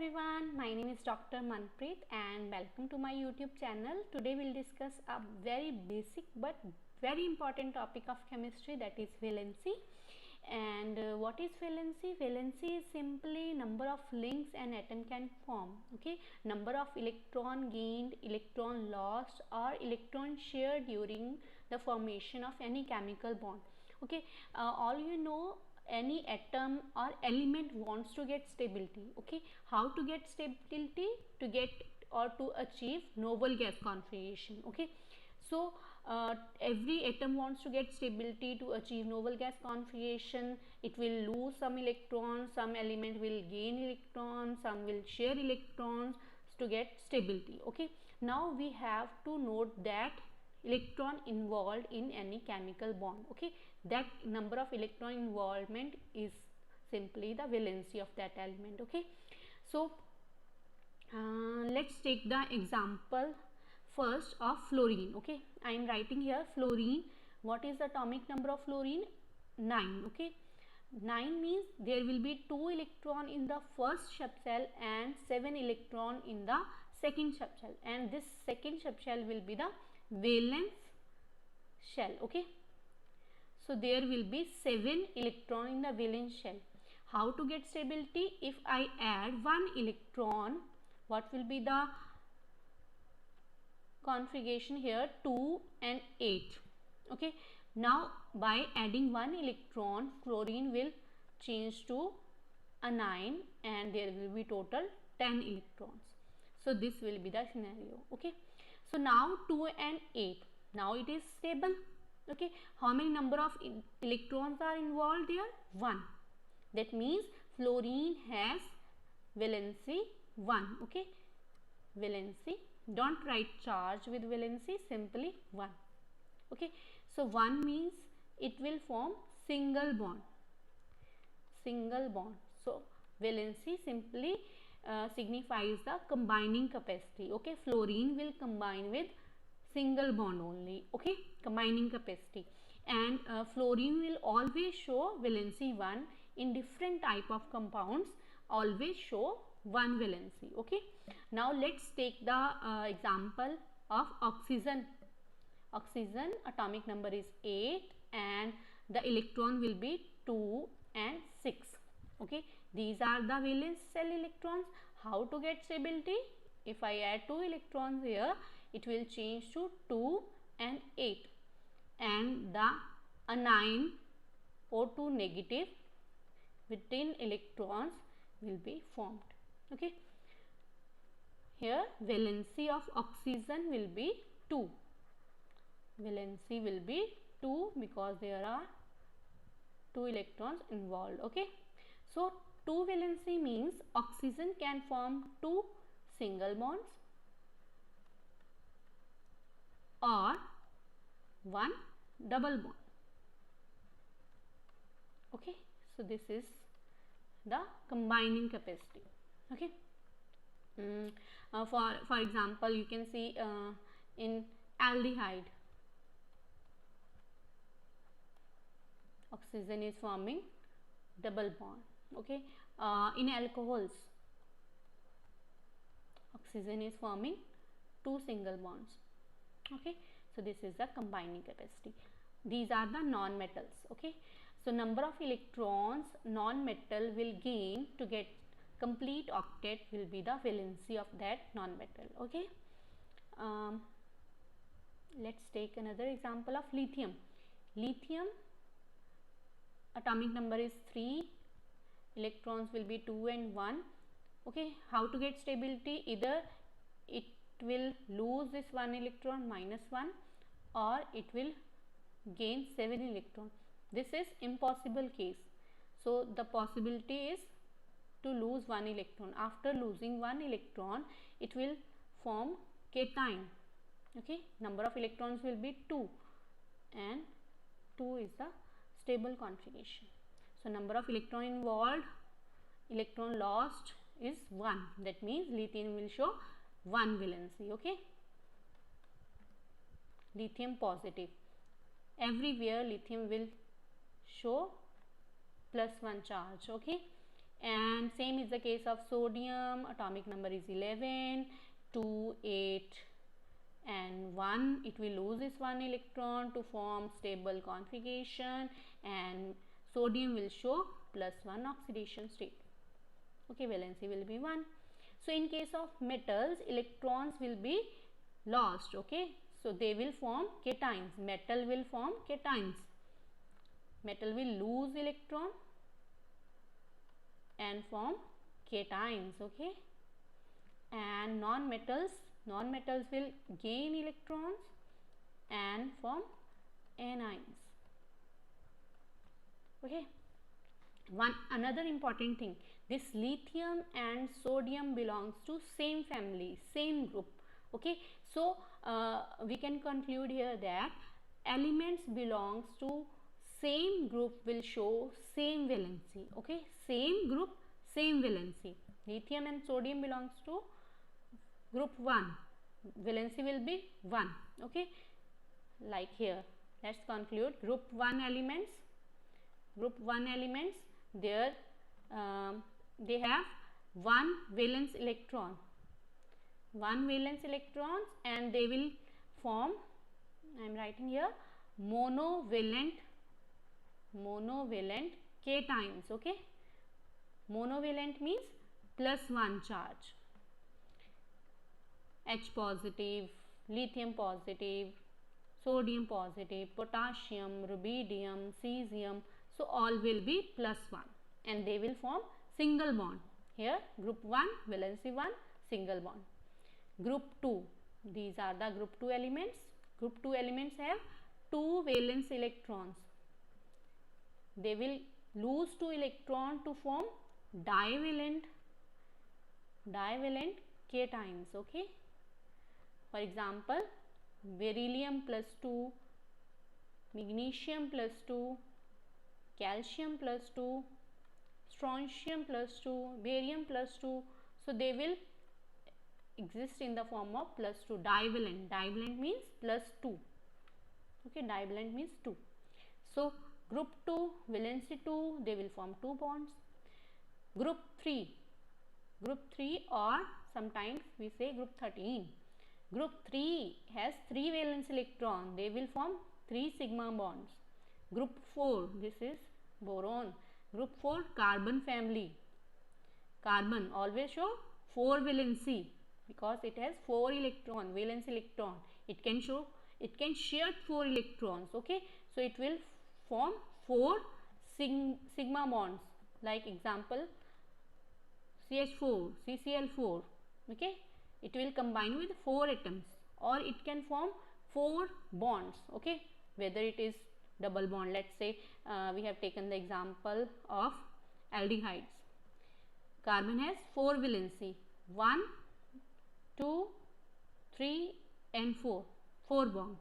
everyone, my name is Dr. Manpreet and welcome to my YouTube channel. Today we'll discuss a very basic but very important topic of chemistry, that is valency. And what is valency? Valency is simply number of links an atom can form. Okay, number of electron gained, electron lost, or electron shared during the formation of any chemical bond. Okay, all you know, any atom or element wants to get stability. Okay, how to get stability? To get or to achieve noble gas configuration. Okay, so every atom wants to get stability to achieve noble gas configuration. It will lose some electrons, some element will gain electrons, some will share electrons to get stability. Okay, now we have to note that electron involved in any chemical bond. Okay, that number of electron involvement is simply the valency of that element. Okay, so let's take the example first of fluorine. Okay, I am writing here fluorine. What is the atomic number of fluorine? 9. Okay, 9 means there will be 2 electron in the first subshell and 7 electron in the second subshell, and this second subshell will be the valence shell. Okay, so there will be 7 electron in the valence shell. How to get stability? If I add 1 electron, what will be the configuration here? 2 and 8. Okay, now by adding 1 electron, fluorine will change to a 9 and there will be total 10 electrons. So this will be the scenario. Okay, so now 2 and 8, now it is stable. Okay, how many number of electrons are involved there? 1. That means fluorine has valency 1. Okay, valency, don't write charge with valency, simply 1. Okay, so 1 means it will form single bond. So valency simply signifies the combining capacity. Okay, fluorine will combine with single bond only. Okay, combining capacity, and fluorine will always show valency 1 in different type of compounds, always show 1 valency. Okay, now let's take the example of oxygen. Oxygen atomic number is 8 and the electron will be 2 and 6. Okay, these are the valence shell electrons. How to get stability? If I add 2 electrons here, it will change to 2 and 8, and the anion O2 negative with 10 electrons will be formed. Okay, here valency of oxygen will be 2. Valency will be 2 because there are 2 electrons involved. Okay, so 2 valency means oxygen can form 2 single bonds or 1 double bond. Okay, so this is the combining capacity. Okay, for example, you can see in aldehyde, oxygen is forming double bond. Okay, in alcohols, oxygen is forming 2 single bonds. Okay, so this is the combining capacity. These are the non-metals. Okay, so number of electrons non-metal will gain to get complete octet will be the valency of that non-metal. Okay, let's take another example of lithium. Lithium atomic number is 3, electrons will be 2 and 1. Okay, how to get stability? Either it will lose this 1 electron, -1, or it will gain 7 electron. This is impossible case. So the possibility is to lose 1 electron. After losing 1 electron, it will form cation. Okay, number of electrons will be 2 and 2 is the stable configuration. So number of electron involved, electron lost is 1. That means lithium will show 1 valency. Okay, lithium positive, everywhere lithium will show +1 charge. Okay, And same is the case of sodium. Atomic number is 11, 2, 8 and 1. It will lose this one electron to form stable configuration, and sodium will show +1 oxidation state. Okay, valency will be 1. So in case of metals, electrons will be lost. Okay, so they will form cations. Metal will form cations. Metal will lose electron and form cations. Okay, and non-metals will gain electrons and form anions. Okay, another important thing, this lithium and sodium belongs to same family, same group. Okay, so we can conclude here that elements belongs to same group will show same valency. Okay, same group, same valency. Lithium and sodium belongs to group 1, valency will be 1. Okay, like here, let's conclude group 1 elements. Group 1 elements, there they have 1 valence electron, 1 valence electrons, and they will form, I am writing here, monovalent cations. Okay, monovalent means +1 charge. H positive, lithium positive, sodium positive, potassium, rubidium, cesium, so all will be +1 and they will form single bond. Here group 1, valency 1, single bond. Group 2, these are the group 2 elements. Group 2 elements have 2 valence electrons. They will lose 2 electrons to form divalent cations. Okay, for example, beryllium +2, magnesium +2, calcium +2, strontium +2, barium +2. So they will exist in the form of +2, divalent. Divalent means +2. Okay, divalent means 2. So group 2, valency 2, they will form 2 bonds. Group 3, or sometimes we say group 13. Group 3 has 3 valence electron, they will form 3 sigma bonds. Group 4, this is boron. Group 4, carbon family. Carbon always show 4 valency because it has 4 electron, valence electron. It can share 4 electrons. Okay, so it will form 4 sigma bonds, like example CH4, CCl4. Okay, it will combine with 4 atoms, or it can form 4 bonds. Okay, whether it is double bond, let's say we have taken the example of aldehydes. Carbon has 4 valency, 1, 2, 3 and 4 bonds.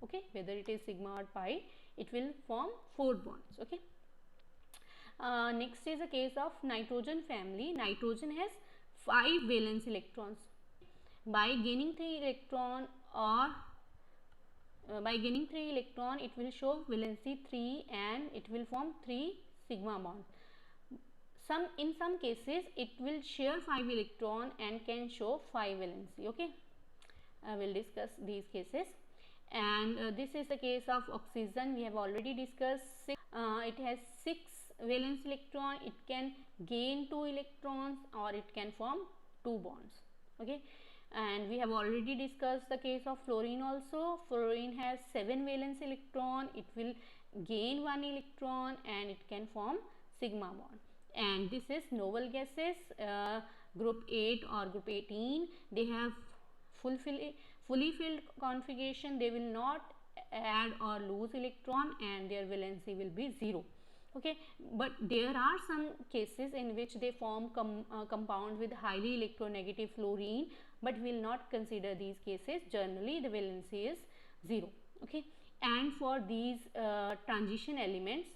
Okay, whether it is sigma or pi, it will form 4 bonds. Okay, next is a case of nitrogen family. Nitrogen has 5 valence electrons. By gaining 3 electron it will show valency 3 and it will form 3 sigma bonds. In some cases it will share 5 electron and can show 5 valency. Okay, I will discuss these cases. And this is the case of oxygen. We have already discussed. It has 6 valence electron. It can gain 2 electrons or it can form 2 bonds. Okay, and we have already discussed the case of fluorine also. Fluorine has 7 valence electron. It will gain 1 electron and it can form sigma bond. And this is noble gases, group 8 or group 18. They have fully filled configuration. They will not add or lose electron and their valency will be 0. Okay, but there are some cases in which they form compound with highly electronegative fluorine, but we will not consider these cases. Generally the valency is 0. Okay, and for these transition elements,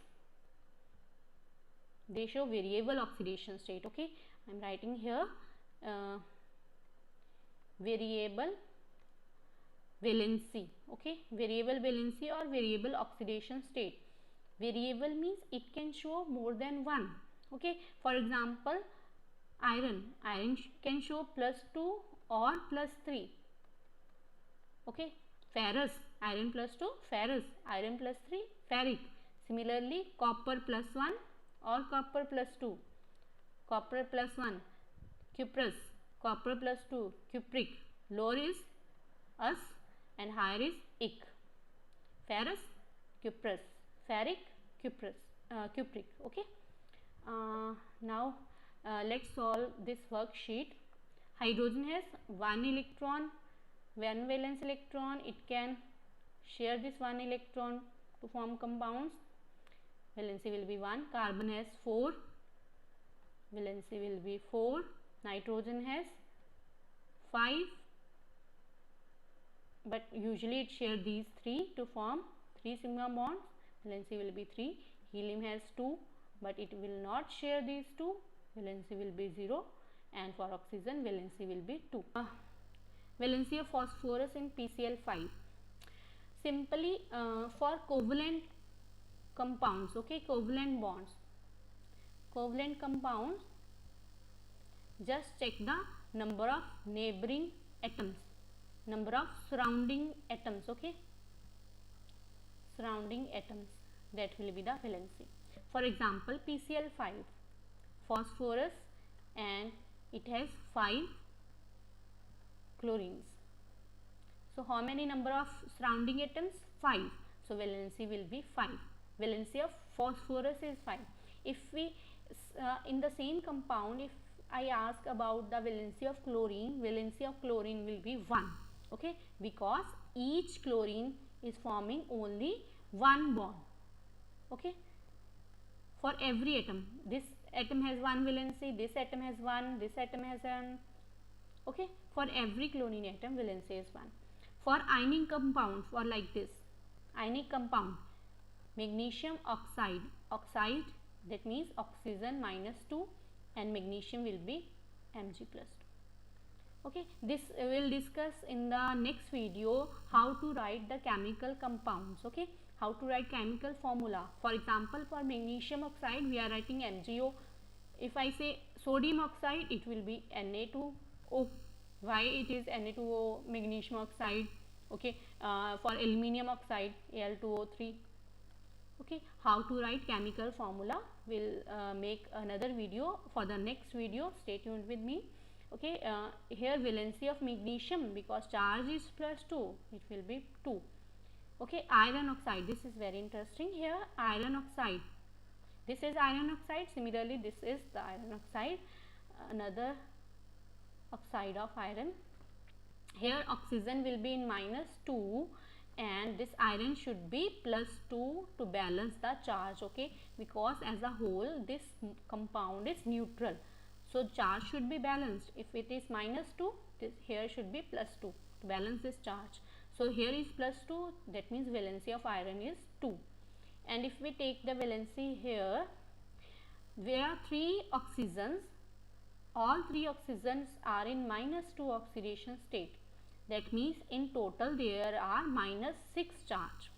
they show variable oxidation state. Okay, I am writing here variable valency. Okay, variable valency or variable oxidation state. Variable means it can show more than one. Okay, for example, iron can show +2 or +3. Okay, ferrous, iron +2, ferrous, iron +3, ferric. Similarly, copper +1 or copper +2, copper +1, cuprous, copper +2, cupric. Lower is us and higher is ic. Ferrous, cuprous, ferric, cuprous, cupric. Okay, now let's solve this worksheet. Hydrogen has one electron, one valence electron. It can share this one electron to form compounds. Valency will be 1. Carbon has 4, valency will be 4. Nitrogen has 5, but usually it shares these 3 to form 3 sigma bonds. Valency will be 3. Helium has 2, but it will not share these 2. Valency will be 0, and for oxygen valency will be 2. Valency of phosphorus in PCl5. Simply for covalent compounds, okay, covalent bonds, covalent compounds, just check the number of neighboring atoms, number of surrounding atoms, okay, surrounding atoms, that will be the valency. For example, PCl5, phosphorus, and it has 5 chlorines. So how many number of surrounding atoms? 5. So valency will be 5. Valency of phosphorus is 5. If we in the same compound, if I ask about the valency of chlorine will be 1. Okay, because each chlorine is forming only one bond. Okay, for every atom, this atom has one valency, this atom has one, this atom has one. Okay, for every chlorine atom valency is 1. For ionic compound, for like this, ionic compound, magnesium oxide, oxide, that means oxygen -2 and magnesium will be Mg+2. Okay, this will discuss in the next video how to write the chemical compounds. Okay, how to write chemical formula. For example, for magnesium oxide we are writing MgO. If I say sodium oxide, it will be Na2O. Why it is Na2O, magnesium oxide? Okay, for aluminium oxide, Al2O3. Okay, how to write chemical formula, will make another video. For the next video, stay tuned with me. Okay, here valency of magnesium, because charge is +2, it will be 2. Okay, iron oxide, this is very interesting. Here iron oxide, this is iron oxide. Similarly, this is the iron oxide, another oxide of iron. Here oxygen will be in -2 and this iron should be +2 to balance the charge. Okay, because as a whole this compound is neutral, so charge should be balanced. If it is -2, this here should be +2 to balance this charge. So here is +2, that means valency of iron is 2. And if we take the valency here, there are 3 oxygens, all 3 oxygens are in -2 oxidation state. That means in total there are -6 charge.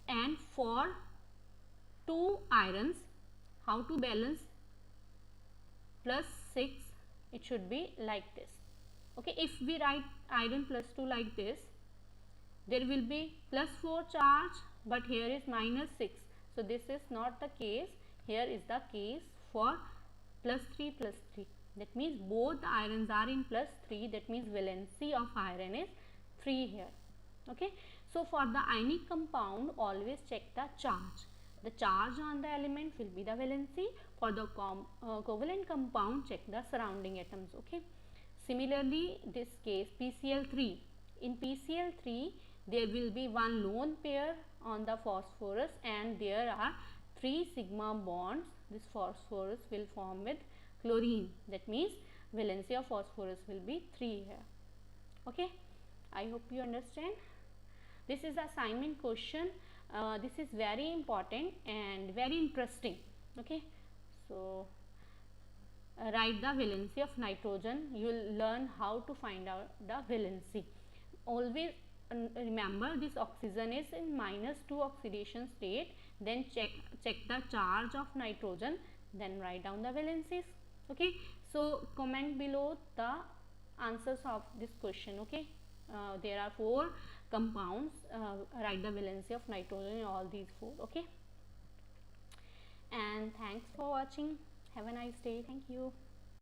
And for 2 irons, how to balance +6? It should be like this. Okay, if we write iron +2 like this, there will be +4 charge, but here is -6. So this is not the case. Here is the case for +3. That means both the irons are in +3. That means valency of iron is 3 here. Okay, so for the ionic compound, always check the charge. The charge on the element will be the valency. For the covalent compound, check the surrounding atoms. Okay, similarly this case PCl3, in PCl3 there will be one lone pair on the phosphorus and there are 3 sigma bonds. This phosphorus will form with chlorine. That means valency of phosphorus will be 3 here. Okay, I hope you understand. This is the assignment question. This is very important and very interesting. Okay, so write the valency of nitrogen. You will learn how to find out the valency. Always remember, this oxygen is in -2 oxidation state. Then check the charge of nitrogen, then write down the valencies. Okay, so comment below the answers of this question. Okay, there are 4 compounds, write the valency of nitrogen in all these 4. Okay, and thanks for watching. Have a nice day. Thank you.